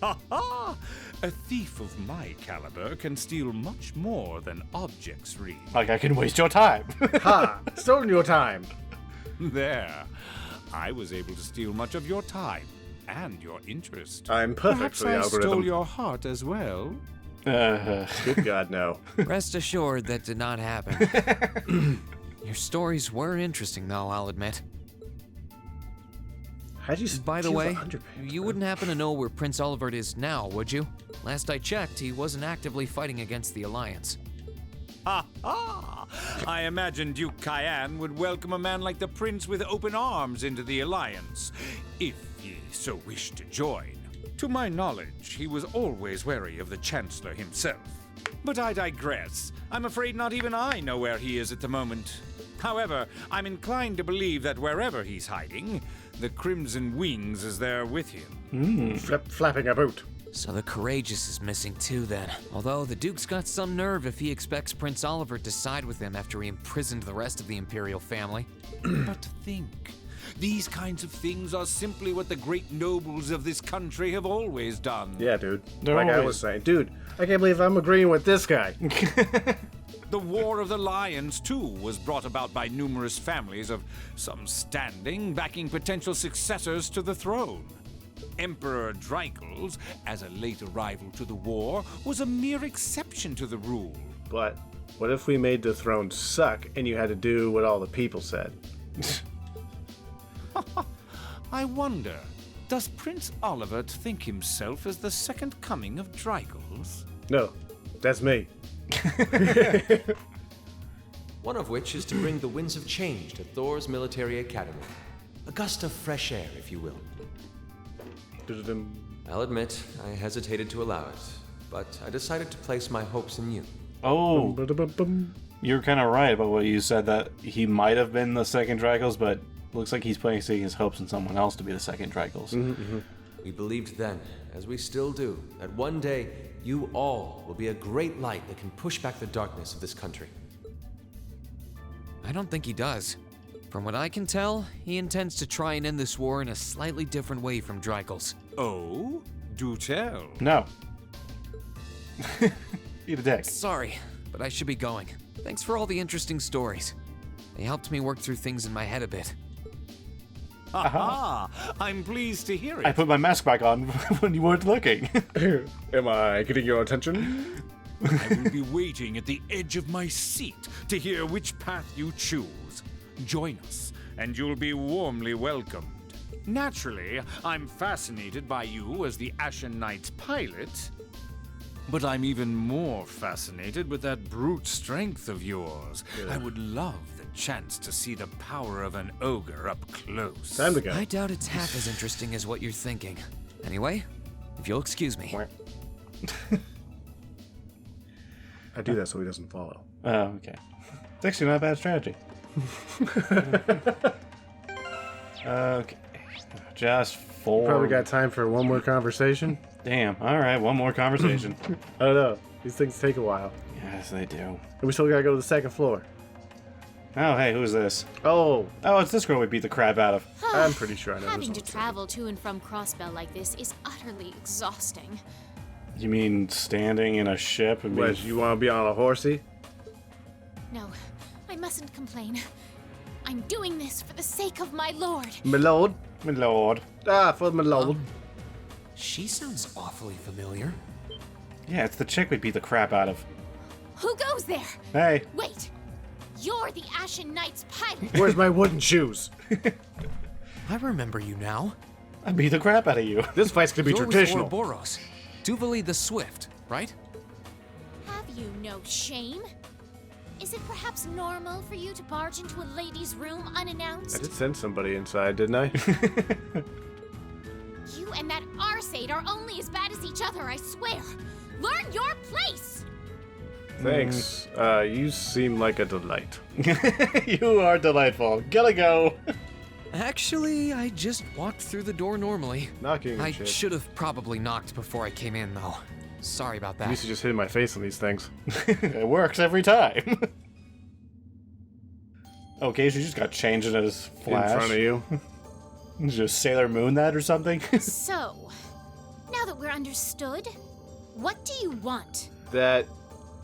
Ha ha! A thief of my caliber can steal much more than objects read. Like, I can waste your time. Ha! Stolen your time. There. I was able to steal much of your time and your interest. I'm perfect Perhaps for the I algorithm. stole your heart as well. Good God, no. Rest assured that did not happen. Your stories were interesting, though, I'll admit. How'd you By the steal way, 100 pounds, you wouldn't happen to know where Prince Oliver is now, would you? Last I checked, he wasn't actively fighting against the Alliance. Ha ha! I imagine Duke Cayenne would welcome a man like the Prince with open arms into the Alliance, if he so wished to join. To my knowledge, he was always wary of the Chancellor himself. But I digress. I'm afraid not even I know where he is at the moment. However, I'm inclined to believe that wherever he's hiding, the Crimson Wings is there with him. Flapping about. So the Courageous is missing too, then. Although the Duke's got some nerve if he expects Prince Oliver to side with him after he imprisoned the rest of the Imperial family. But think, these kinds of things are simply what the great nobles of this country have always done. Yeah, dude. They're like I always- was saying. Dude, I can't believe I'm agreeing with this guy. The War of the Lions, too, was brought about by numerous families of some standing backing potential successors to the throne. Emperor Dreikels, as a late arrival to the war, was a mere exception to the rule. But what if we made the throne suck and you had to do what all the people said? I wonder, does Prince Oliver think himself as the second coming of Dreikels? No, that's me. One of which is to bring the winds of change to Thor's military academy. A gust of fresh air, if you will. I'll admit, I hesitated to allow it, but I decided to place my hopes in you. Oh, you're kind of right about what you said, that he might have been the second Dracos, but looks like he's placing his hopes in someone else to be the second Dracos. We believed then, as we still do, that one day you all will be a great light that can push back the darkness of this country. I don't think he does. From what I can tell, he intends to try and end this war in a slightly different way from Dreikels. Oh? Do tell. No. Eat a dick. Sorry, but I should be going. Thanks for all the interesting stories. They helped me work through things in my head a bit. Aha! I'm pleased to hear it. I put my mask back on when you weren't looking. Am I getting your attention? I will be waiting at the edge of my seat to hear which path you choose. Join us, and you'll be warmly welcomed. Naturally, I'm fascinated by you as the Ashen Knight's pilot, but I'm even more fascinated with that brute strength of yours. I would love the chance to see the power of an ogre up close. Time to go. I doubt it's half as interesting as what you're thinking. Anyway, if you'll excuse me. I do that so he doesn't follow. Oh, okay. It's actually not a bad strategy. Okay. Just 4. Probably got time for one more conversation. Damn. All right, one more conversation. I don't know. These things take a while. Yes, they do. And we still gotta go to the second floor. Oh, hey, who's this? Oh, it's this girl we beat the crap out of. I'm pretty sure I know Having this to one. travel to and from Crossbell like this is utterly exhausting. You mean standing in a ship and What, you want to be on a horsey? No, I mustn't complain. I'm doing this for the sake of my lord. My lord. My lord. Ah, for my lord. She sounds awfully familiar. Yeah, it's the chick we beat the crap out of. Who goes there? Hey. Wait, you're the Ashen Knight's pilot. Where's my wooden shoes? I remember you now. I beat the crap out of you. This fight's gonna be You're traditional. with Ouroboros. Duvali the Swift, right? Have you no shame? Is it perhaps normal for you to barge into a lady's room unannounced? I did send somebody inside, didn't I? You and that Arseid are only as bad as each other, I swear. Learn your place! Thanks. You seem like a delight. You are delightful. Gotta go. Actually, I just walked through the door normally. Knocking and I shit. should have probably knocked before I came in, though. Sorry about I that. used to just hit my face on these things. It works every time. Okay, so you just got changed in his flash. In front of you. Just Sailor Moon that or something? So, now that we're understood, what do you want? That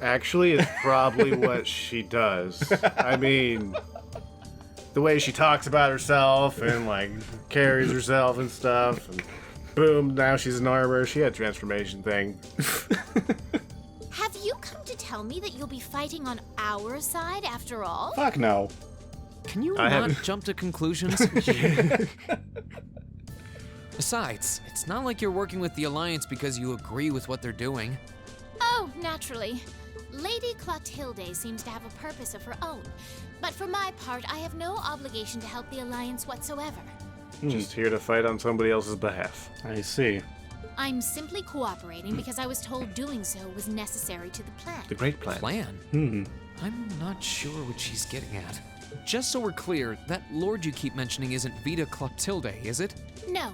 actually is probably what she does. I mean, the way she talks about herself and like carries herself and stuff, and boom, now she's an armor. She had a transformation thing. Have you come to tell me that you'll be fighting on our side after all? Fuck no. Can you I not haven't- jump to conclusions? Besides, it's not like you're working with the Alliance because you agree with what they're doing. Oh, naturally. Lady Clotilde seems to have a purpose of her own. But for my part, I have no obligation to help the Alliance whatsoever. Just here to fight on somebody else's behalf. I see. I'm simply cooperating because I was told doing so was necessary to the plan. The great plan. Plan? I'm not sure what she's getting at. Just so we're clear, that lord you keep mentioning isn't Vita Clotilde, is it? No.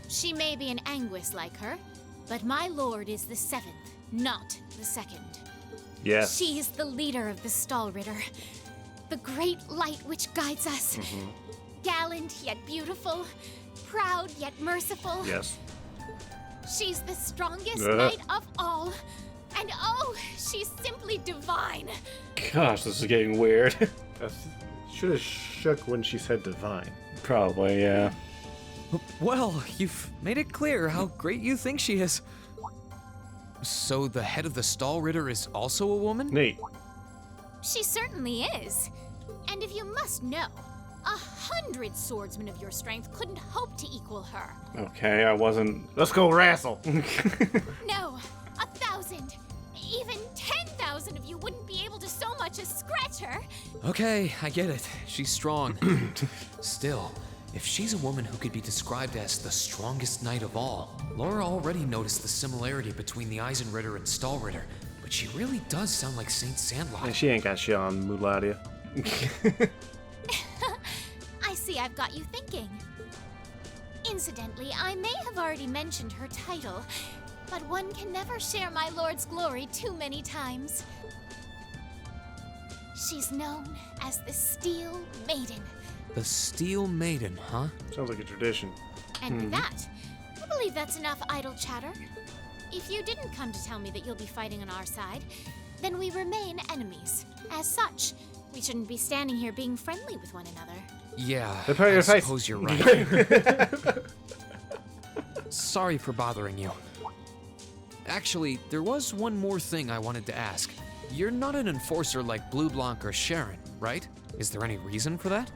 She may be an Anguis like her, but my lord is the 7th, not the 2nd. Yes. She is the leader of the Stallritter, the great light which guides us. Gallant yet beautiful, proud yet merciful. Yes. She's the strongest knight of all. And oh, she's simply divine. Gosh, this is getting weird. Should have shook when she said divine. Probably, yeah. Well, you've made it clear how great you think she is. So the head of the Stallritter is also a woman? Neat. She certainly is. And if you must know, 100 swordsmen of your strength couldn't hope to equal her. Okay, I wasn't... Let's go wrestle. No, 1,000. Even 10,000 of you wouldn't be able to so much as scratch her. Okay, I get it. She's strong. Still, if she's a woman who could be described as the strongest knight of all, Laura already noticed the similarity between the Eisenritter and Stallritter, but she really does sound like Saint Sandlot. And she ain't got shit on Muladia. I see I've got you thinking. Incidentally, I may have already mentioned her title, but one can never share my lord's glory too many times. She's known as the Steel Maiden. The Steel Maiden, huh? Sounds like a tradition. And with that, I believe that's enough idle chatter. if you didn't come to tell me that you'll be fighting on our side, then we remain enemies. As such, we shouldn't be standing here being friendly with one another. Yeah, The part of your I face. suppose you're right. Sorry for bothering you. Actually, there was one more thing I wanted to ask. You're not an enforcer like Blue Blanc or Sharon, right? Is there any reason for that?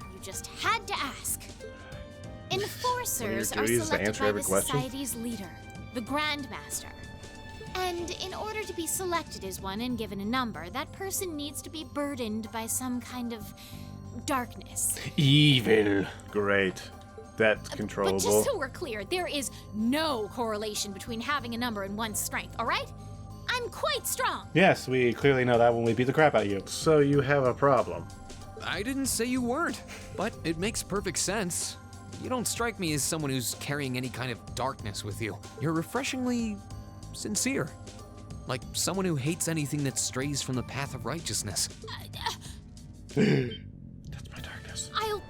You just had to ask. Enforcers are duties to selected answer by every the question? society's leader, the Grand Master. And in order to be selected as one and given a number, that person needs to be burdened by some kind of darkness. Evil. Great. That's But controllable. just so we're clear, there is no correlation between having a number and one's strength, all right? I'm quite strong. Yes, we clearly know that when we beat the crap out of you. So you have a problem. I didn't say you weren't, but it makes perfect sense. You don't strike me as someone who's carrying any kind of darkness with you. You're refreshingly sincere. Like someone who hates anything that strays from the path of righteousness. That's my darkness. I'll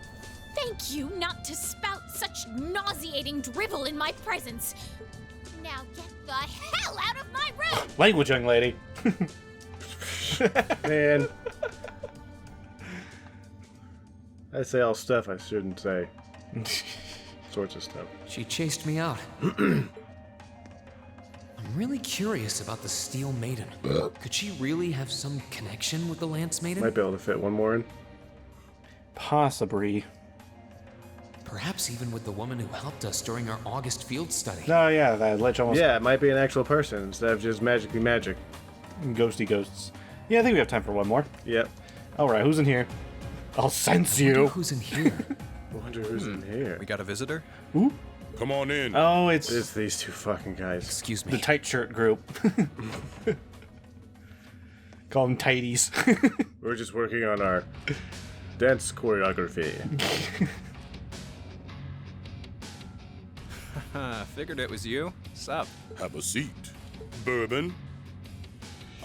thank you not to spout such nauseating drivel in my presence. Now get the hell out of my room! Language, young lady. Man. I say all stuff I shouldn't say. Sorts of stuff. She chased me out. I'm really curious about the Steel Maiden. Could she really have some connection with the Lance Maiden? Might be able to fit one more in. Possibly. Perhaps even with the woman who helped us during our August field study. Oh yeah, that ledge almost. Yeah, it might be an actual person instead of just magically magic. Ghosty ghosts. Yeah, I think we have time for one more. Yep. All right, who's in here? I'll sense I wonder you. who's in here? I wonder who's in here. We got a visitor? Ooh. Come on in. Oh, it's These two fucking guys. Excuse me. the tight shirt group. Call them tighties. We're just working on our dance choreography. Figured it was you. Sup? Have a seat. Bourbon?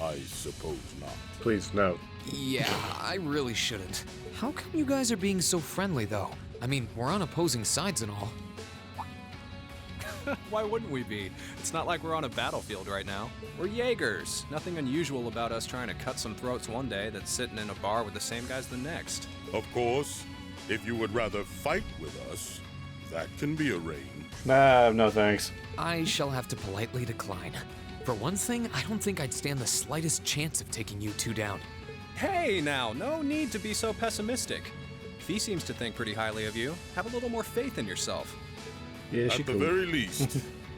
I suppose not. Please, no. Yeah, I really shouldn't. How come you guys are being so friendly, though? I mean, we're on opposing sides and all. Why wouldn't we be? It's not like we're on a battlefield right now. We're Jaegers. Nothing unusual about us trying to cut some throats one day that's sitting in a bar with the same guys the next. Of course, if you would rather fight with us, that can be arranged. No thanks. I shall have to politely decline. For one thing, I don't think I'd stand the slightest chance of taking you two down. Hey now, no need to be so pessimistic. Fee seems to think pretty highly of you. Have a little more faith in yourself. Yeah, At the very least,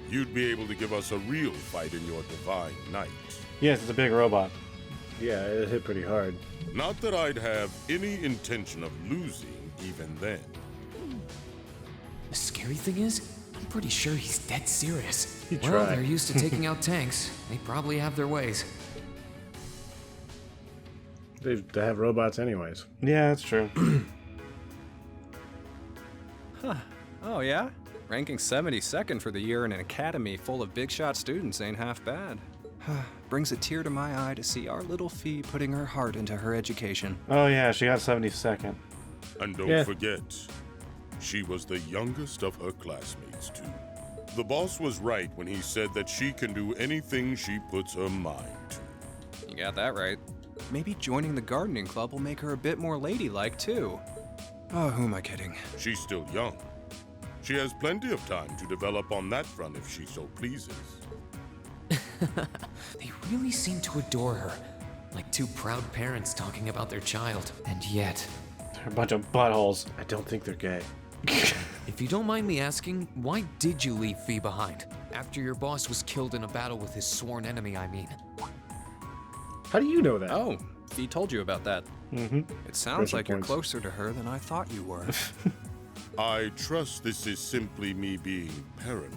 you'd be able to give us a real fight in your divine night. Yes, it's a big robot. Yeah, it hit pretty hard. Not that I'd have any intention of losing even then. The scary thing is, I'm pretty sure he's dead serious. He Well, tried. they're used to taking out tanks. They probably have their ways. They have robots anyways. Yeah, that's true. Oh yeah? Ranking 72nd for the year in an academy full of big shot students ain't half bad. Brings a tear to my eye to see our little Fee putting her heart into her education. Oh yeah, she got 72nd. And don't forget, she was the youngest of her classmates, too. The boss was right when he said that she can do anything she puts her mind to. You got that right. Maybe joining the gardening club will make her a bit more ladylike, too. Oh, who am I kidding? She's still young. She has plenty of time to develop on that front if she so pleases. They really seem to adore her. Like two proud parents talking about their child. And yet... They're a bunch of buttholes. I don't think they're gay. If you don't mind me asking, why did you leave Fee behind? After your boss was killed in a battle with his sworn enemy, I mean. How do you know that? Oh, Fee told you about that. Mm-hmm. It sounds Special like points. you're closer to her than I thought you were. I trust this is simply me being paranoid.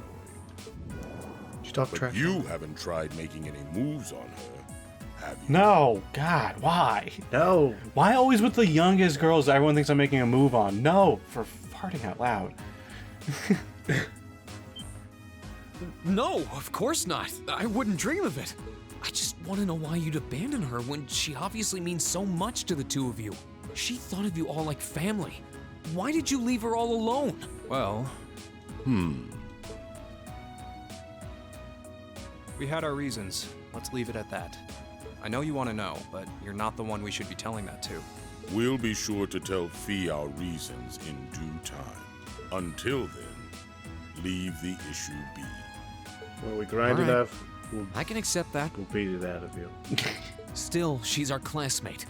You talk But trash. you haven't tried making any moves on her, have you? No, God, why? No. Why always with the youngest girls that everyone thinks I'm making a move on? No, for farting out loud. No, of course not. I wouldn't dream of it. I just want to know why you'd abandon her when she obviously means so much to the two of you. She thought of you all like family. Why did you leave her all alone? Well, We had our reasons. Let's leave it at that. I know you want to know, but you're not the one we should be telling that to. We'll be sure to tell Fee our reasons in due time. Until then, leave the issue be. Well, we grind it All right. up. I can accept that. We'll beat it out of you. Still, she's our classmate.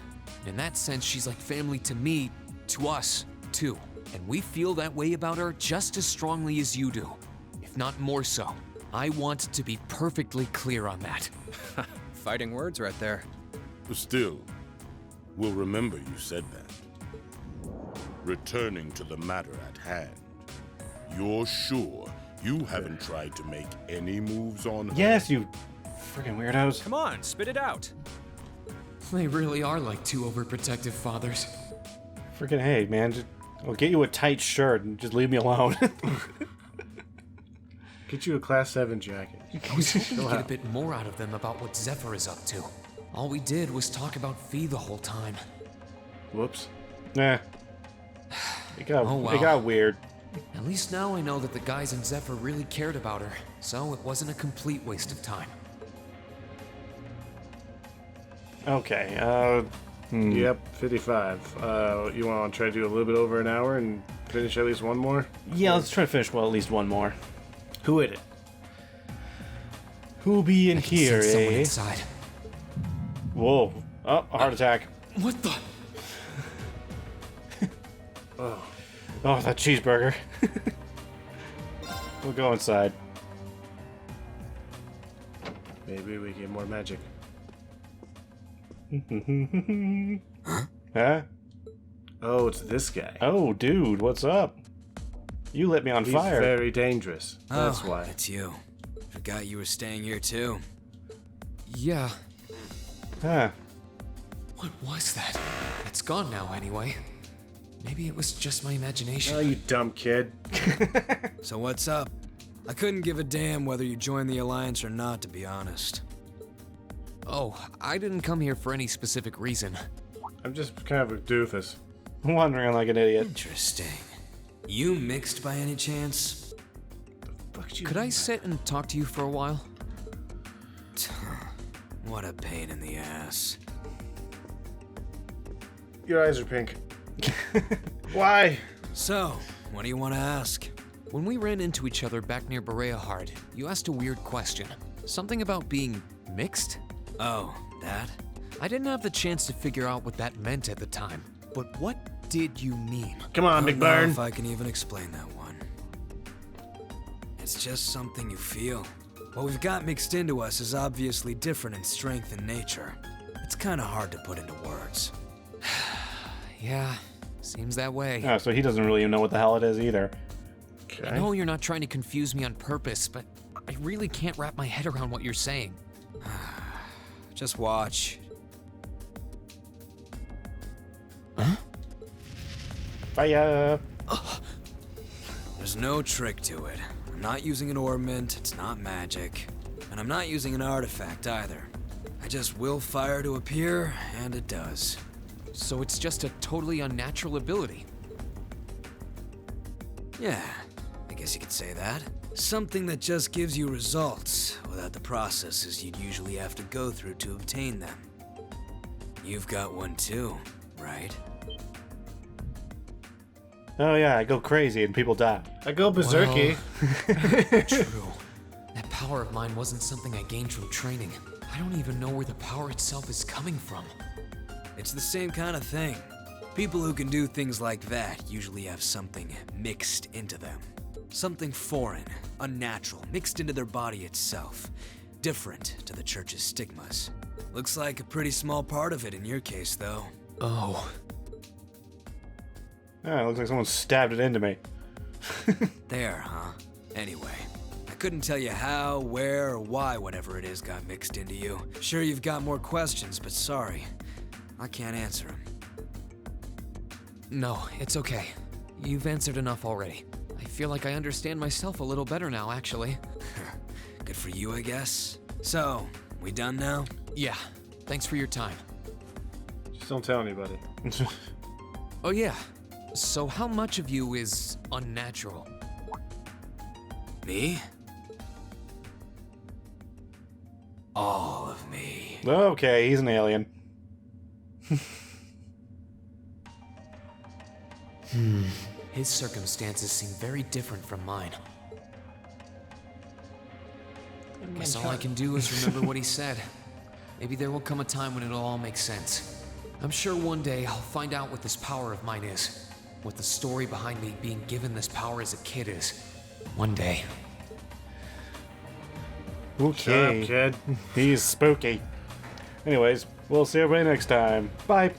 In that sense, she's like family to me, to us, too. And we feel that way about her just as strongly as you do, if not more so. I want to be perfectly clear on that. Fighting words right there. Still, we'll remember you said that. Returning to the matter at hand, you're sure you haven't tried to make any moves on her? Yes, you freaking weirdos. Come on, spit it out. They really are like two overprotective fathers. Freaking hey, man. I'll get you a tight shirt and just leave me alone. Get you a Class 7 jacket. I was hoping to get a bit more out of them about what Zephyr is up to. All we did was talk about Fee the whole time. Whoops. Nah. It got, Oh, well. it got weird. At least now I know that the guys in Zephyr really cared about her, so it wasn't a complete waste of time. Okay, Yep, 55. You want to try to do a little bit over an hour and finish at least one more? Yeah, let's try to finish, well, at least one more. Who hit it? Who'll be in here, Send someone eh? inside. Whoa. Oh, a heart attack. What the? Oh, that cheeseburger. We'll go inside. Maybe we get more magic. Huh? Oh, it's this guy. Oh, dude, what's up? You lit me on He's fire. very dangerous. That's Oh, why. it's you. Forgot you were staying here too. Yeah. Huh. What was that? It's gone now anyway. Maybe it was just my imagination. Oh, you dumb kid. So what's up? I couldn't give a damn whether you joined the Alliance or not, to be honest. Oh, I didn't come here for any specific reason. I'm just kind of a doofus. Wandering like an idiot. Interesting. You mixed by any chance? Could I sit and talk to you for a while? What a pain in the ass. Your eyes are pink. Why? So, what do you want to ask? When we ran into each other back near Bereahard, you asked a weird question. Something about being mixed? Oh, that? I didn't have the chance to figure out what that meant at the time, but what did you mean? Come on, I Big don't know Burn. if I can even explain that one. It's just something you feel. What we've got mixed into us is obviously different in strength and nature. It's kind of hard to put into words. Yeah, seems that way. Oh, so he doesn't really even know what the hell it is either. Okay. I know you're not trying to confuse me on purpose, but I really can't wrap my head around what you're saying. Just watch. Huh? Fire! There's no trick to it. I'm not using an ornament, it's not magic. And I'm not using an artifact either. I just will fire to appear, and it does. So it's just a totally unnatural ability. Yeah, I guess you could say that. Something that just gives you results, without the processes you'd usually have to go through to obtain them. You've got one too, right? Oh yeah, I go crazy and people die. I go berserky. True. That power of mine wasn't something I gained from training. I don't even know where the power itself is coming from. It's the same kind of thing. People who can do things like that usually have something mixed into them. Something foreign, unnatural, mixed into their body itself. Different to the church's stigmas. Looks like a pretty small part of it in your case, though. Oh. Oh, it looks like someone stabbed it into me. There, huh? Anyway, I couldn't tell you how, where, or why whatever it is got mixed into you. Sure, you've got more questions, but sorry. I can't answer them. No, it's okay. You've answered enough already. I feel like I understand myself a little better now, actually. Good for you, I guess. So, we done now? Yeah, thanks for your time. Just don't tell anybody. Oh yeah, so how much of you is unnatural? Me? All of me. Okay, he's an alien. His circumstances seem very different from mine. Guess all I can do is remember what he said. Maybe there will come a time when it'll all make sense. I'm sure one day I'll find out what this power of mine is. What the story behind me being given this power as a kid is. One day. Okay. Shut up, kid. He's spooky. Anyways, we'll see everybody next time. Bye.